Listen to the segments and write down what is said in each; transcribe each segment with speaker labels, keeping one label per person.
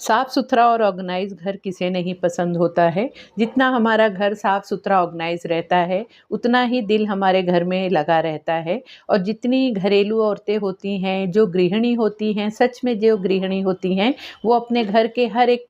Speaker 1: साफ़-सुथरा और ऑर्गेनाइज़ घर किसे नहीं पसंद होता है। जितना हमारा घर साफ़-सुथरा ऑर्गेनाइज़ रहता है, उतना ही दिल हमारे घर में लगा रहता है। और जितनी घरेलू औरतें होती हैं, जो गृहिणी होती हैं, सच में जो गृहिणी होती हैं, वो अपने घर के हर एक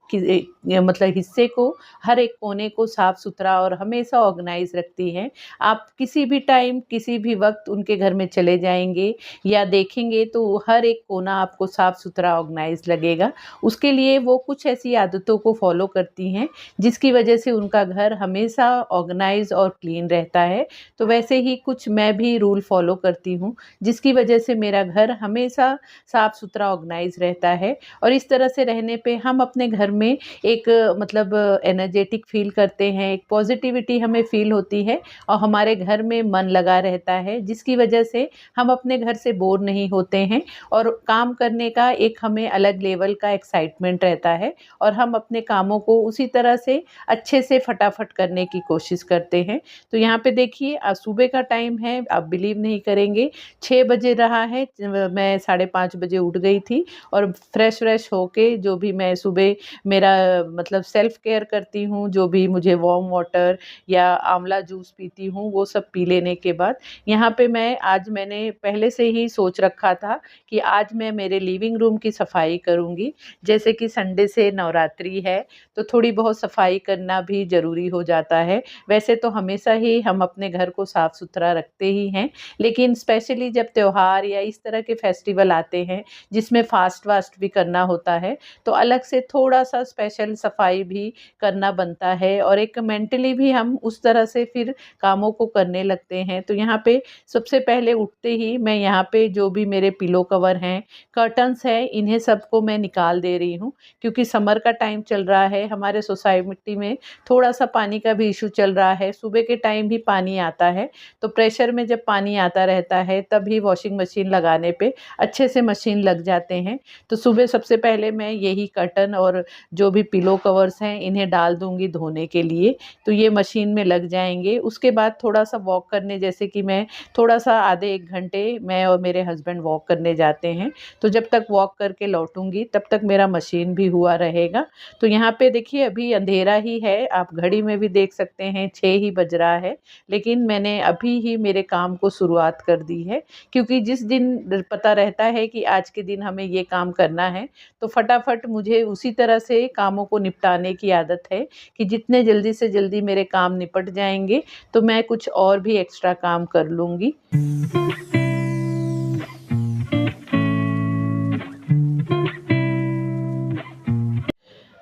Speaker 1: मतलब हिस्से को, हर एक कोने को साफ़-सुथरा और हमेशा ऑर्गेनाइज़ रखती हैं। आप किसी भी टाइम, किसी भी वक़्त उनके घर में चले जाएँगे या देखेंगे तो हर एक कोना आपको साफ़-सुथरा ऑर्गेनाइज़ लगेगा। उसके लिए वो कुछ ऐसी आदतों को फ़ॉलो करती हैं, जिसकी वजह से उनका घर हमेशा ऑर्गेनाइज़ और क्लीन रहता है। तो वैसे ही कुछ मैं भी रूल फ़ॉलो करती हूँ, जिसकी वजह से मेरा घर हमेशा साफ़-सुथरा ऑर्गेनाइज़ रहता है। और इस तरह से रहने पे हम अपने घर में एक मतलब एनर्जेटिक फ़ील करते हैं, एक पॉज़िटिविटी हमें फ़ील होती है और हमारे घर में मन लगा रहता है, जिसकी वजह से हम अपने घर से बोर नहीं होते हैं और काम करने का एक हमें अलग लेवल का एक्साइटमेंट रहता है और हम अपने कामों को उसी तरह से अच्छे से फटाफट करने की कोशिश करते हैं। तो यहाँ पे देखिए सुबह का टाइम है, आप बिलीव नहीं करेंगे 6 बजे रहा है, मैं 5:30 बजे उठ गई थी और फ्रेश होके जो भी मैं सुबह मेरा मतलब सेल्फ केयर करती हूँ, जो भी मुझे वार्म वाटर या आंवला जूस पीती हूँ, वो सब पी लेने के बाद यहाँ पे मैंने पहले से ही सोच रखा था कि आज मैं मेरे लिविंग रूम की सफाई करूँगी। जैसे कि संडे से नवरात्रि है, तो थोड़ी बहुत सफाई करना भी ज़रूरी हो जाता है। वैसे तो हमेशा ही हम अपने घर को साफ-सुथरा रखते ही हैं, लेकिन स्पेशली जब त्योहार या इस तरह के फेस्टिवल आते हैं, जिसमें फास्ट-वास्ट भी करना होता है, तो अलग से थोड़ा-सा स्पेशल सफाई भी करना बनता है और एक मेंटली भी हम उस तरह से फिर कामों को करने लगते हैं। तो यहाँ पे सबसे पहले उठते ही मैं यहाँ पे जो भी मेरे पिलो कवर हैं, कर्टन्स हैं, इन्हें सबको मैं निकाल दे रही हूँ क्योंकि समर का टाइम चल रहा है। हमारे सोसाइटी में थोड़ा-सा पानी का भी इश्यू चल रहा है। सुबह के टाइम भी पानी आता है, तो प्रेशर में जब पानी आता रहता है तभी वॉशिंग मशीन लगाने पे अच्छे से मशीन लग जाते हैं। तो सुबह सबसे पहले मैं यही कर्टन और जो भी पिलो कवर्स हैं इन्हें डाल दूँगी धोने के लिए, तो ये मशीन में लग जाएँगे। उसके बाद थोड़ा-सा वॉक करने जैसे कि मैं थोड़ा-सा आधे 1 घंटे मैं और मेरे हस्बैंड वॉक करने जाते हैं, तो जब तक वॉक करके लौटूँगी तब तक मेरा मशीन भी हुआ रहेगा। तो यहाँ पे देखिए अभी अंधेरा ही है, आप घड़ी में भी देख सकते हैं 6 ही बज रहा है, लेकिन मैंने अभी ही मेरे काम को शुरुआत कर दी है क्योंकि जिस दिन पता रहता है कि आज के दिन हमें ये काम करना है, तो फटाफट मुझे उसी तरह से कामों को निपटाने की आदत है कि जितने जल्दी से जल्दी मेरे काम निपट जाएँगे, तो मैं कुछ और भी एक्स्ट्रा काम कर लूँगी।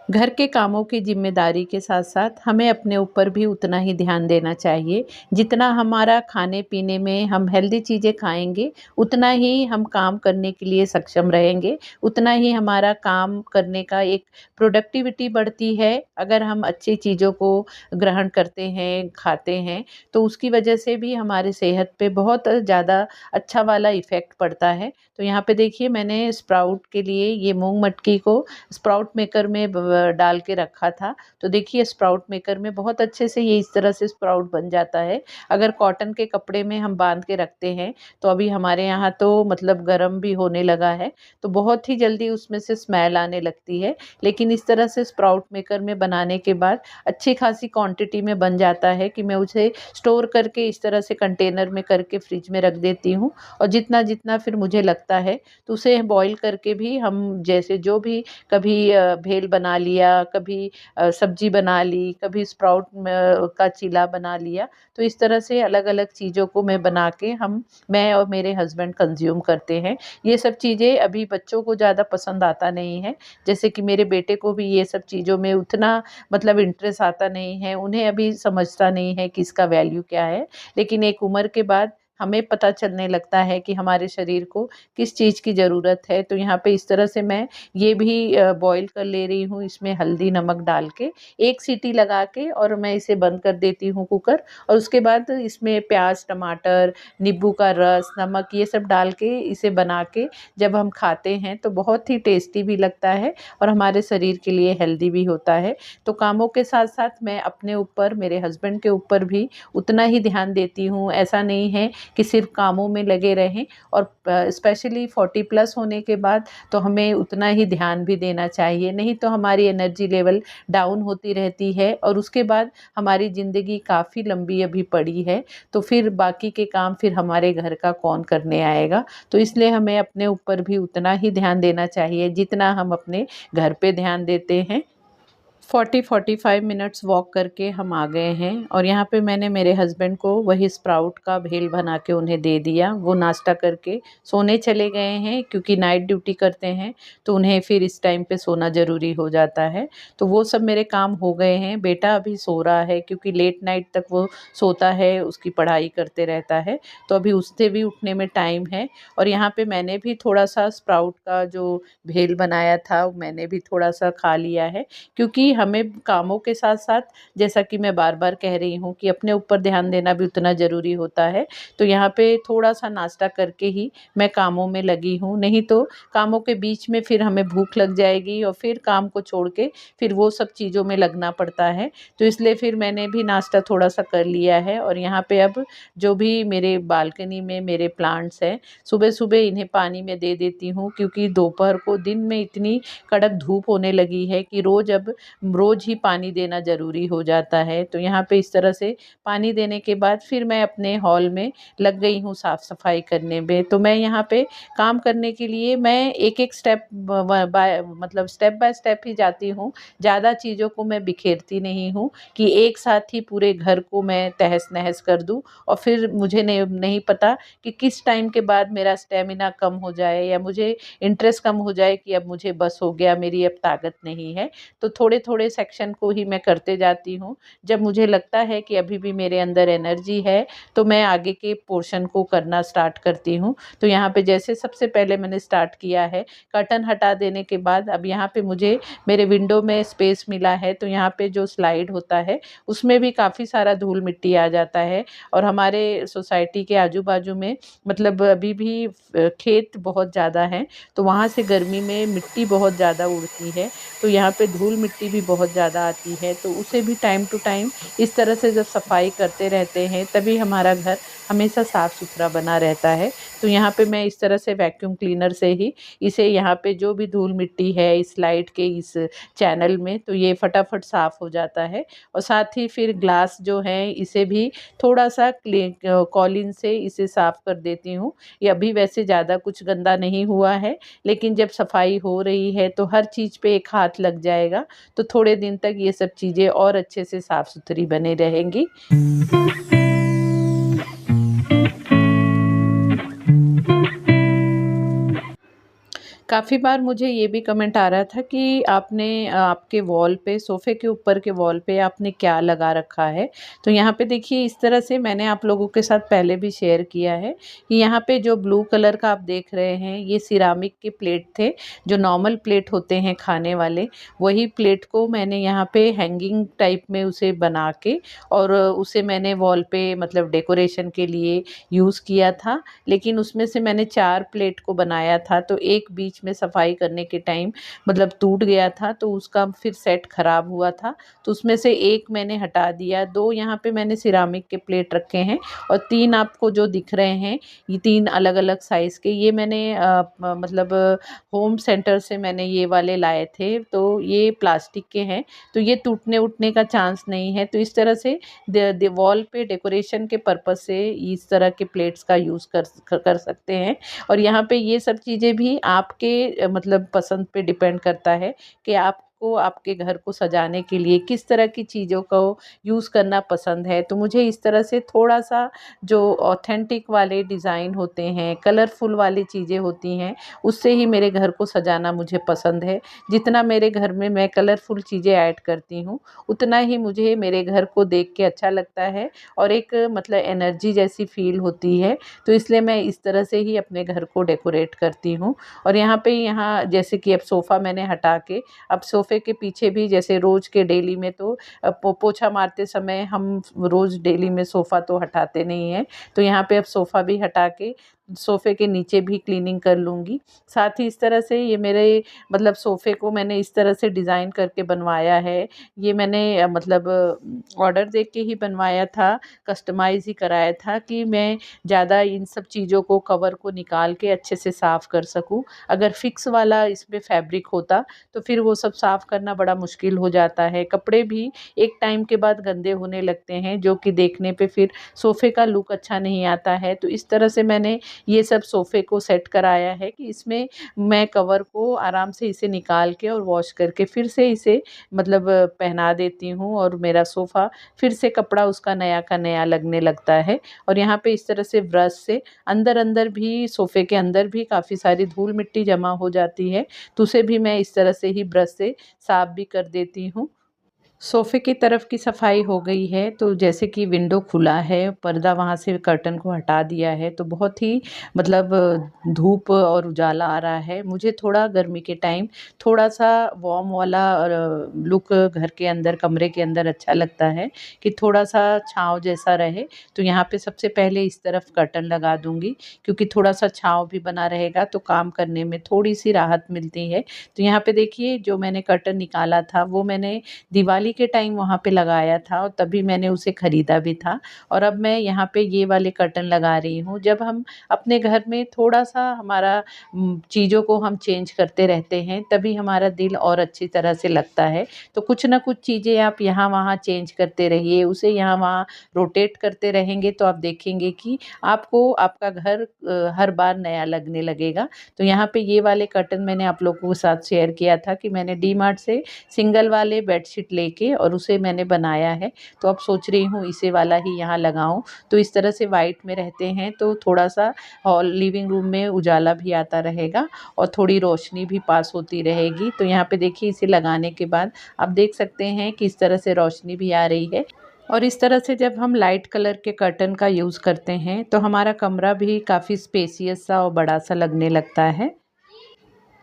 Speaker 1: घर के कामों की ज़िम्मेदारी के साथ-साथ हमें अपने ऊपर भी उतना ही ध्यान देना चाहिए। जितना हमारा खाने-पीने में हम हेल्दी चीज़ें खाएँगे, उतना ही हम काम करने के लिए सक्षम रहेंगे, उतना ही हमारा काम करने का एक प्रोडक्टिविटी बढ़ती है। अगर हम अच्छी चीज़ों को ग्रहण करते हैं, खाते हैं, तो उसकी वजह से भी हमारी सेहत पे बहुत ज़्यादा अच्छा वाला इफ़ेक्ट पड़ता है। तो यहाँ पे देखिए मैंने स्प्राउट के लिए ये मूँग मटकी को स्प्राउट मेकर में डाल के रखा था। तो देखिए स्प्राउट मेकर में बहुत अच्छे से ये इस तरह से स्प्राउट बन जाता है। अगर कॉटन के कपड़े में हम बांध के रखते हैं, तो अभी हमारे यहाँ तो मतलब गर्म भी होने लगा है, तो बहुत ही जल्दी उसमें से स्मेल आने लगती है। लेकिन इस तरह से स्प्राउट मेकर में बनाने के बाद अच्छी खासी क्वांटिटी में बन जाता है कि मैं उसे स्टोर करके इस तरह से कंटेनर में करके फ्रिज में रख देती हूँ और जितना-जितना फिर मुझे लगता है, तो उसे बॉयल करके भी हम जैसे जो भी कभी भेल बना लिया, कभी सब्जी बना ली, कभी स्प्राउट का चीला बना लिया। तो इस तरह से अलग-अलग चीज़ों को मैं और मेरे हस्बैंड कंज़्यूम करते हैं। ये सब चीज़ें अभी बच्चों को ज़्यादा पसंद आता नहीं है। जैसे कि मेरे बेटे को भी ये सब चीज़ों में उतना मतलब इंटरेस्ट आता नहीं है। उन्हें अभी समझता नहीं है कि इसका वैल्यू क्या है। लेकिन एक उम्र के बाद हमें पता चलने लगता है कि हमारे शरीर को किस चीज़ की ज़रूरत है। तो यहाँ पे इस तरह से मैं ये भी बॉईल कर ले रही हूँ, इसमें हल्दी नमक डाल के 1 सीटी लगा के और मैं इसे बंद कर देती हूँ कुकर। और उसके बाद इसमें प्याज़, टमाटर, नींबू का रस, नमक ये सब डाल के इसे बना के जब हम खाते हैं तो बहुत ही टेस्टी भी लगता है और हमारे शरीर के लिए हेल्दी भी होता है। तो कामों के साथ-साथ मैं अपने ऊपर, मेरे हस्बैंड के ऊपर भी उतना ही ध्यान देती हूँ। ऐसा नहीं है कि सिर्फ़ कामों में लगे रहें और स्पेशली 40 प्लस होने के बाद तो हमें उतना ही ध्यान भी देना चाहिए, नहीं तो हमारी एनर्जी लेवल डाउन होती रहती है और उसके बाद हमारी ज़िंदगी काफ़ी लंबी अभी पड़ी है, तो फिर बाकी के काम फिर हमारे घर का कौन करने आएगा। तो इसलिए हमें अपने ऊपर भी उतना ही ध्यान देना चाहिए जितना हम अपने घर पे ध्यान देते हैं। 40-45 मिनट्स वॉक करके हम आ गए हैं और यहाँ पे मैंने मेरे हस्बैंड को वही स्प्राउट का भेल बना के उन्हें दे दिया। वो नाश्ता करके सोने चले गए हैं क्योंकि नाइट ड्यूटी करते हैं, तो उन्हें फिर इस टाइम पे सोना ज़रूरी हो जाता है। तो वो सब मेरे काम हो गए हैं। बेटा अभी सो रहा है क्योंकि लेट नाइट तक वो सोता है, उसकी पढ़ाई करते रहता है, तो अभी उससे भी उठने में टाइम है। और यहाँ पे मैंने भी थोड़ा-सा स्प्राउट का जो भेल बनाया था, मैंने भी थोड़ा-सा खा लिया है क्योंकि हमें कामों के साथ-साथ, जैसा कि मैं बार-बार कह रही हूँ कि अपने ऊपर ध्यान देना भी उतना ज़रूरी होता है। तो यहाँ पे थोड़ा-सा नाश्ता करके ही मैं कामों में लगी हूँ, नहीं तो कामों के बीच में फिर हमें भूख लग जाएगी और फिर काम को छोड़ के फिर वो सब चीज़ों में लगना पड़ता है। तो इसलिए फिर मैंने भी नाश्ता थोड़ा-सा कर लिया है और यहाँ पे अब जो भी मेरे बालकनी में मेरे प्लांट्स हैं, सुबह-सुबह इन्हें पानी में दे देती हूँ क्योंकि दोपहर को दिन में इतनी कड़क धूप होने लगी है कि रोज़ ही पानी देना ज़रूरी हो जाता है। तो यहाँ पे इस तरह से पानी देने के बाद फिर मैं अपने हॉल में लग गई हूँ साफ़-सफ़ाई करने में। तो मैं यहाँ पे काम करने के लिए मैं एक-एक स्टेप ब बाय मतलब स्टेप बाय स्टेप ही जाती हूँ। ज़्यादा चीज़ों को मैं बिखेरती नहीं हूँ कि एक साथ ही पूरे घर को मैं तहस-नहस कर दूँ और फिर मुझे नहीं पता कि किस टाइम के बाद मेरा स्टैमिना कम हो जाए या मुझे इंटरेस्ट कम हो जाए कि अब मुझे बस हो गया, मेरी अब ताकत नहीं है। तो थोड़े-थोड़े सेक्शन को ही मैं करते जाती हूँ। जब मुझे लगता है कि अभी भी मेरे अंदर एनर्जी है, तो मैं आगे के पोर्शन को करना स्टार्ट करती हूँ। तो यहाँ पे जैसे सबसे पहले मैंने स्टार्ट किया है, कर्टन हटा देने के बाद अब यहाँ पे मुझे मेरे विंडो में स्पेस मिला है, तो यहाँ पे जो स्लाइड होता है, उसमें भी काफ़ी सारा धूल-मिट्टी आ जाता है और हमारे सोसाइटी के आजू-बाजू में मतलब अभी भी खेत बहुत ज़्यादा हैं, तो वहाँ से गर्मी में मिट्टी बहुत ज़्यादा उड़ती है। तो यहाँ पे धूल-मिट्टी भी बहुत ज़्यादा आती है, तो उसे भी टाइम टू टाइम इस तरह से जब सफाई करते रहते हैं, तभी हमारा घर हमेशा साफ-सुथरा बना रहता है। तो यहाँ पे मैं इस तरह से वैक्यूम क्लीनर से ही इसे यहाँ पे जो भी धूल-मिट्टी है इस लाइट के इस चैनल में, तो ये फटाफट साफ हो जाता है और साथ ही फिर ग्लास जो है इसे भी थोड़ा-सा कॉलिन से इसे साफ कर देती हूँ। ये अभी वैसे ज़्यादा कुछ गंदा नहीं हुआ है, लेकिन जब सफाई हो रही है तो हर चीज़ पे एक हाथ लग जाएगा, तो थोड़े दिन तक ये सब चीज़ें और अच्छे से साफ-सुथरी बनी रहेंगी। काफ़ी बार मुझे ये भी कमेंट आ रहा था कि आपने आपके वॉल पे, सोफ़े के ऊपर के वॉल पे आपने क्या लगा रखा है? तो यहाँ पे देखिए इस तरह से मैंने आप लोगों के साथ पहले भी शेयर किया है कि यहाँ पे जो ब्लू कलर का आप देख रहे हैं, ये सिरामिक के प्लेट थे, जो नॉर्मल प्लेट होते हैं खाने वाले, वही प्लेट को मैंने यहाँ पे हैंगिंग टाइप में उसे बना के और उसे मैंने वॉल पे मतलब डेकोरेशन के लिए यूज़ किया था। लेकिन उसमें से मैंने 4 प्लेट को बनाया था, तो एक बीच में सफाई करने के टाइम मतलब टूट गया था, तो उसका फिर सेट खराब हुआ था, तो उसमें से एक मैंने हटा दिया। 2 यहाँ पे मैंने सिरामिक के प्लेट रखे हैं और 3 आपको जो दिख रहे हैं, ये 3 अलग-अलग साइज़ के, ये मैंने मतलब होम सेंटर से मैंने ये वाले लाए थे, तो ये प्लास्टिक के हैं, तो ये टूटने-वूटने का चांस नहीं है। तो इस तरह से द वॉल पे डेकोरेशन के पर्पज़ से इस तरह के प्लेट्स का यूज़ कर सकते हैं। और यहाँ पे ये सब चीज़ें भी आपके मतलब पसंद पे डिपेंड करता है कि आप आपको आपके घर को सजाने के लिए किस तरह की चीज़ों को यूज़ करना पसंद है। तो मुझे इस तरह से थोड़ा-सा जो ऑथेंटिक वाले डिज़ाइन होते हैं, कलरफुल वाली चीज़ें होती हैं, उससे ही मेरे घर को सजाना मुझे पसंद है। जितना मेरे घर में मैं कलरफुल चीज़ें ऐड करती हूँ, उतना ही मुझे मेरे घर को देख के अच्छा लगता है और एक मतलब एनर्जी जैसी फ़ील होती है। तो इसलिए मैं इस तरह से ही अपने घर को डेकोरेट करती हूँ। और यहाँ जैसे कि अब सोफ़ा मैंने हटा के, अब सोफ़े के पीछे भी जैसे रोज़ के डेली में तो पोछा मारते समय हम रोज़ डेली में सोफ़ा तो हटाते नहीं हैं। तो यहाँ पे अब सोफ़ा भी हटा के सोफ़े के नीचे भी क्लीनिंग कर लूँगी। साथ ही इस तरह से ये मेरे मतलब सोफ़े को मैंने इस तरह से डिज़ाइन करके बनवाया है। ये मैंने मतलब ऑर्डर दे के ही बनवाया था, कस्टमाइज़ ही कराया था कि मैं ज़्यादा इन सब चीज़ों को कवर को निकाल के अच्छे से साफ़ कर सकूँ। अगर फ़िक्स वाला इसमें फैब्रिक होता तो फिर वो सब साफ़ करना बड़ा मुश्किल हो जाता है। कपड़े भी एक टाइम के बाद गंदे होने लगते हैं, जो कि देखने पे फिर सोफ़े का लुक अच्छा नहीं आता है। तो इस तरह से मैंने ये सब सोफ़े को सेट कराया है कि इसमें मैं कवर को आराम से इसे निकाल के और वॉश करके फिर से इसे मतलब पहना देती हूँ और मेरा सोफ़ा फिर से कपड़ा उसका नया का नया लगने लगता है। और यहाँ पे इस तरह से ब्रश से अंदर-अंदर भी सोफ़े के अंदर भी काफ़ी सारी धूल मिट्टी जमा हो जाती है, तो उसे भी मैं इस तरह से ही ब्रश से साफ़ भी कर देती हूँ। सोफ़े की तरफ की सफाई हो गई है, तो जैसे कि विंडो खुला है, पर्दा वहाँ से कर्टन को हटा दिया है, तो बहुत ही मतलब धूप और उजाला आ रहा है। मुझे थोड़ा गर्मी के टाइम थोड़ा-सा वार्म वाला लुक घर के अंदर, कमरे के अंदर अच्छा लगता है कि थोड़ा-सा छाँव जैसा रहे। तो यहाँ पे सबसे पहले इस तरफ कर्टन लगा दूँगी, क्योंकि थोड़ा-सा छाँव भी बना रहेगा, तो काम करने में थोड़ी-सी राहत मिलती है। तो यहाँ पे देखिए, जो मैंने कर्टन निकाला था, वो मैंने दिवाली के टाइम वहाँ पे लगाया था और तभी मैंने उसे खरीदा भी था। और अब मैं यहाँ पे ये वाले कर्टन लगा रही हूँ। जब हम अपने घर में थोड़ा-सा हमारा चीज़ों को हम चेंज करते रहते हैं, तभी हमारा दिल और अच्छी तरह से लगता है। तो कुछ न कुछ चीज़ें आप यहाँ-वहाँ चेंज करते रहिए, उसे यहाँ-वहाँ रोटेट करते रहेंगे, तो आप देखेंगे कि आपको आपका घर हर बार नया लगने लगेगा। तो यहाँ पे ये वाले कर्टन मैंने आप लोगों के साथ शेयर किया था कि मैंने डीमार्ट से सिंगल वाले बेडशीट लेके और उसे मैंने बनाया है। तो अब सोच रही हूँ इसे वाला ही यहाँ लगाऊँ। तो इस तरह से वाइट में रहते हैं, तो थोड़ा-सा हॉल लिविंग रूम में उजाला भी आता रहेगा और थोड़ी रोशनी भी पास होती रहेगी। तो यहाँ पे देखिए, इसे लगाने के बाद आप देख सकते हैं कि इस तरह से रोशनी भी आ रही है। और इस तरह से जब हम लाइट कलर के कर्टन का यूज़ करते हैं, तो हमारा कमरा भी काफ़ी स्पेसियस सा और बड़ा-सा लगने लगता है।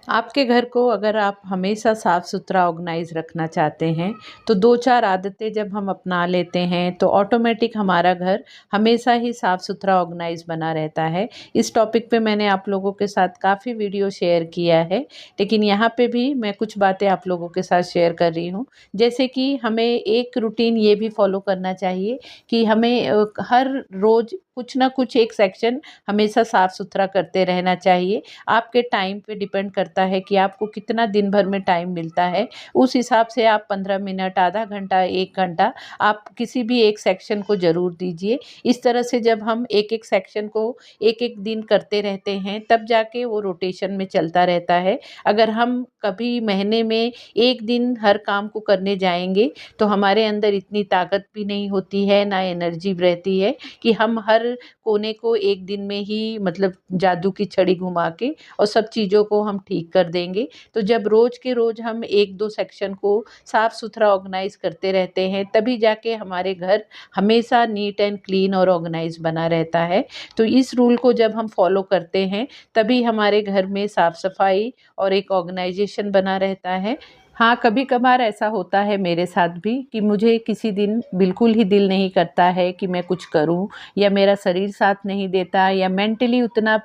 Speaker 1: आपके घर को अगर आप हमेशा साफ़-सुथरा ऑर्गनाइज़ रखना चाहते हैं, तो 2-4 आदतें जब हम अपना लेते हैं, तो ऑटोमेटिक हमारा घर हमेशा ही साफ़-सुथरा ऑर्गनाइज़ बना रहता है। इस टॉपिक पे मैंने आप लोगों के साथ काफ़ी वीडियो शेयर किया है, लेकिन यहाँ पे भी मैं कुछ बातें आप लोगों के साथ शेयर कर रही हूँ। जैसे कि हमें एक रूटीन ये भी फ़ॉलो करना चाहिए कि हमें हर रोज़ कुछ ना कुछ एक सेक्शन हमेशा साफ़-सुथरा करते रहना चाहिए। आपके टाइम पे डिपेंड करता है कि आपको कितना दिन भर में टाइम मिलता है। उस हिसाब से आप 15 मिनट, आधा घंटा, 1 घंटा आप किसी भी एक सेक्शन को ज़रूर दीजिए। इस तरह से जब हम एक-एक सेक्शन को एक-एक दिन करते रहते हैं, तब जाके वो रोटेशन में चलता रहता है। अगर हम कभी महीने में 1 दिन हर काम को करने जाएँगे, तो हमारे अंदर इतनी ताकत भी नहीं होती है, ना एनर्जी रहती है कि हम हर कोने को 1 दिन में ही मतलब जादू की छड़ी घुमा के और सब चीज़ों को हम ठीक कर देंगे। तो जब रोज़ के रोज़ हम 1-2 सेक्शन को साफ-सुथरा ऑर्गनाइज़ करते रहते हैं, तभी जाके हमारे घर हमेशा नीट एंड क्लीन और ऑर्गनाइज़ बना रहता है। तो इस रूल को जब हम फ़ॉलो करते हैं, तभी हमारे घर में साफ-सफाई और एक ऑर्गनाइज़ेशन बना रहता है। हाँ, कभी-कभार ऐसा होता है मेरे साथ भी कि मुझे किसी दिन बिल्कुल ही दिल नहीं करता है कि मैं कुछ करूँ, या मेरा शरीर साथ नहीं देता, या मेंटली उतना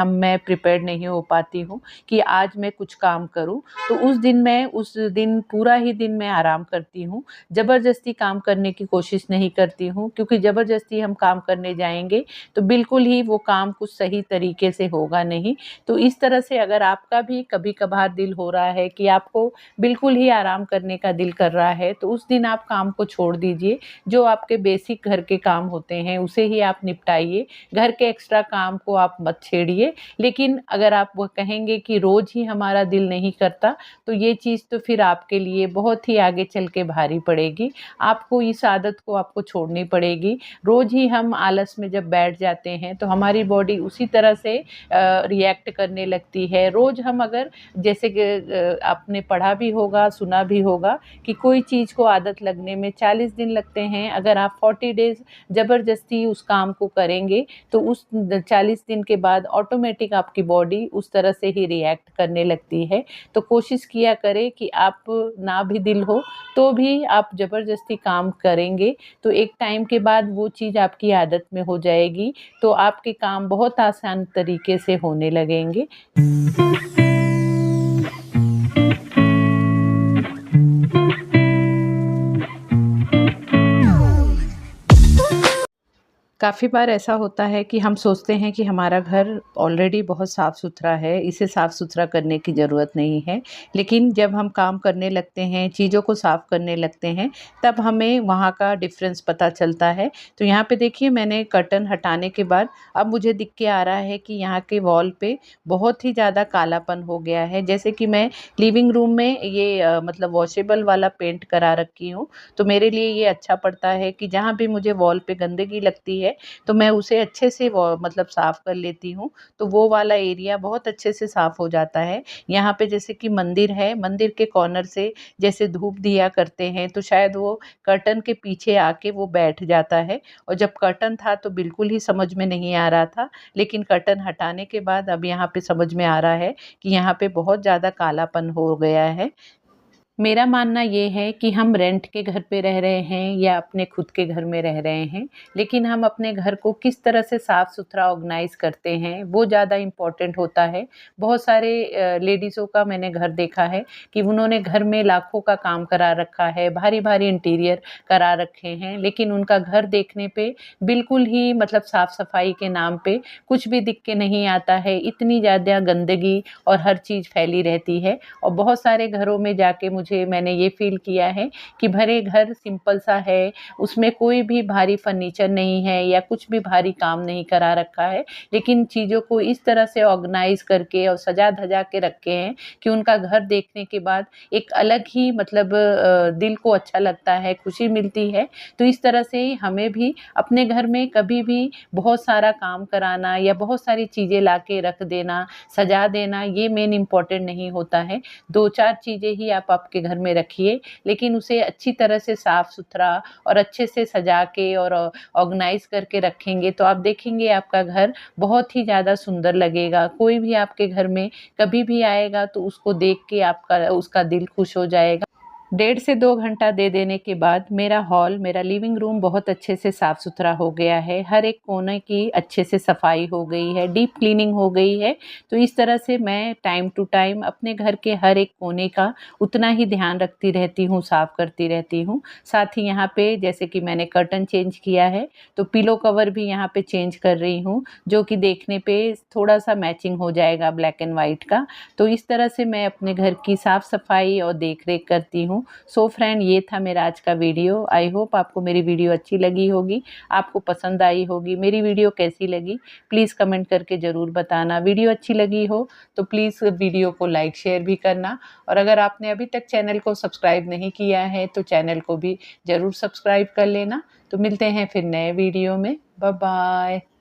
Speaker 1: मैं प्रिपेयर्ड नहीं हो पाती हूँ कि आज मैं कुछ काम करूँ। तो उस दिन पूरा ही दिन मैं आराम करती हूँ। ज़बरदस्ती काम करने की कोशिश नहीं करती हूँ, क्योंकि ज़बरदस्ती हम काम करने जाएँगे तो बिल्कुल ही वो काम कुछ सही तरीके से होगा नहीं। तो इस तरह से अगर आपका भी कभी-कभार दिल हो रहा है कि आपको बिल्कुल ही आराम करने का दिल कर रहा है, तो उस दिन आप काम को छोड़ दीजिए। जो आपके बेसिक घर के काम होते हैं उसे ही आप निपटाइए, घर के एक्स्ट्रा काम को आप मत छेड़िए। लेकिन अगर आप वो कहेंगे कि रोज़ ही हमारा दिल नहीं करता, तो ये चीज़ तो फिर आपके लिए बहुत ही आगे चल के भारी पड़ेगी। आपको इस आदत को आपको छोड़नी पड़ेगी। रोज़ ही हम आलस में जब बैठ जाते हैं तो हमारी बॉडी उसी तरह से रिएक्ट करने लगती है। रोज़ हम अगर जैसे कि आपने पढ़ा भी होगा, सुना भी होगा कि कोई चीज़ को आदत लगने में 40 दिन लगते हैं। अगर आप 40 डेज़ ज़बरदस्ती उस काम को करेंगे तो उस 40 दिन के बाद ऑटोमेटिक आपकी बॉडी उस तरह से ही रिएक्ट करने लगती है। तो कोशिश किया करें कि आप ना भी दिल हो तो भी आप ज़बरदस्ती काम करेंगे तो एक टाइम के बाद वो चीज़ आपकी आदत में हो जाएगी, तो आपके काम बहुत आसान तरीके से होने लगेंगे। काफ़ी बार ऐसा होता है कि हम सोचते हैं कि हमारा घर ऑलरेडी बहुत साफ़-सुथरा है, इसे साफ़-सुथरा करने की ज़रूरत नहीं है। लेकिन जब हम काम करने लगते हैं, चीज़ों को साफ़ करने लगते हैं, तब हमें वहाँ का डिफ़रेंस पता चलता है। तो यहाँ पे देखिए मैंने कर्टन हटाने के बाद अब मुझे दिख के आ रहा है कि यहाँ के वॉल पे बहुत ही ज़्यादा कालापन हो गया है। जैसे कि मैं लिविंग रूम में ये मतलब वॉशेबल वाला पेंट करा रखी हूँ, तो मेरे लिए ये अच्छा पड़ता है कि जहाँ भी मुझे वॉल पे गंदगी लगती है तो मैं उसे अच्छे से मतलब साफ़ कर लेती हूँ, तो वो वाला एरिया बहुत अच्छे से साफ़ हो जाता है। यहाँ पे जैसे कि मंदिर है, मंदिर के कॉर्नर से जैसे धूप दिया करते हैं, तो शायद वो कर्टन के पीछे आके वो बैठ जाता है और जब कर्टन था तो बिल्कुल ही समझ में नहीं आ रहा था, लेकिन कर्टन हटाने के बाद अब यहाँ पे समझ में आ रहा है कि यहाँ पे बहुत ज़्यादा कालापन हो गया है। मेरा मानना ये है कि हम रेंट के घर पे रह रहे हैं या अपने खुद के घर में रह रहे हैं, लेकिन हम अपने घर को किस तरह से साफ-सुथरा ऑर्गनाइज़ करते हैं, वो ज़्यादा इम्पोर्टेंट होता है। बहुत सारे लेडीज़ों का मैंने घर देखा है कि उन्होंने घर में लाखों का काम करा रखा है, भारी-भारी इंटीरियर करा रखे हैं, लेकिन उनका घर देखने पे बिल्कुल ही मतलब साफ-सफाई के नाम पे कुछ भी दिख के नहीं आता है। इतनी ज़्यादा गंदगी और हर चीज़ फैली रहती है और बहुत सारे घरों में जाके मैंने ये फ़ील किया है कि भरे घर सिंपल सा है, उसमें कोई भी भारी फर्नीचर नहीं है या कुछ भी भारी काम नहीं करा रखा है, लेकिन चीज़ों को इस तरह से ऑर्गनाइज़ करके और सजा-धजा के रखे हैं कि उनका घर देखने के बाद एक अलग ही मतलब दिल को अच्छा लगता है, खुशी मिलती है। तो इस तरह से हमें भी अपने घर में कभी भी बहुत सारा काम कराना या बहुत सारी चीज़ें लाके रख देना, सजा देना, ये मेन इम्पोर्टेंट नहीं होता है। 2-4 चीज़ें ही आप आपके घर में रखिए, लेकिन उसे अच्छी तरह से साफ-सुथरा और अच्छे से सजा के और ऑर्गनाइज़ करके रखेंगे, तो आप देखेंगे आपका घर बहुत ही ज़्यादा सुंदर लगेगा। कोई भी आपके घर में कभी भी आएगा तो उसको देख के आपका उसका दिल खुश हो जाएगा। 1.5 से 2 घंटा दे देने के बाद मेरा हॉल, मेरा लिविंग रूम बहुत अच्छे से साफ़-सुथरा हो गया है। हर एक कोने की अच्छे से सफाई हो गई है, डीप क्लीनिंग हो गई है। तो इस तरह से मैं टाइम टू टाइम अपने घर के हर एक कोने का उतना ही ध्यान रखती रहती हूँ, साफ़ करती रहती हूँ। साथ ही यहाँ पे जैसे कि मैंने कर्टन चेंज किया है, तो पिलो कवर भी यहाँ पे चेंज कर रही हूँ, जो कि देखने पे थोड़ा-सा मैचिंग हो जाएगा ब्लैक एंड व्हाइट का। तो इस तरह से मैं अपने घर की साफ़-सफाई और देख-रेख करती हूँ। सो फ्रेंड, ये था मेरा आज का वीडियो। आई होप आपको मेरी वीडियो अच्छी लगी होगी, आपको पसंद आई होगी। मेरी वीडियो कैसी लगी प्लीज़ कमेंट करके ज़रूर बताना। वीडियो अच्छी लगी हो तो प्लीज़ वीडियो को लाइक शेयर भी करना और अगर आपने अभी तक चैनल को सब्सक्राइब नहीं किया है तो चैनल को भी ज़रूर सब्सक्राइब कर लेना। तो मिलते हैं फिर नए वीडियो में। Bye bye.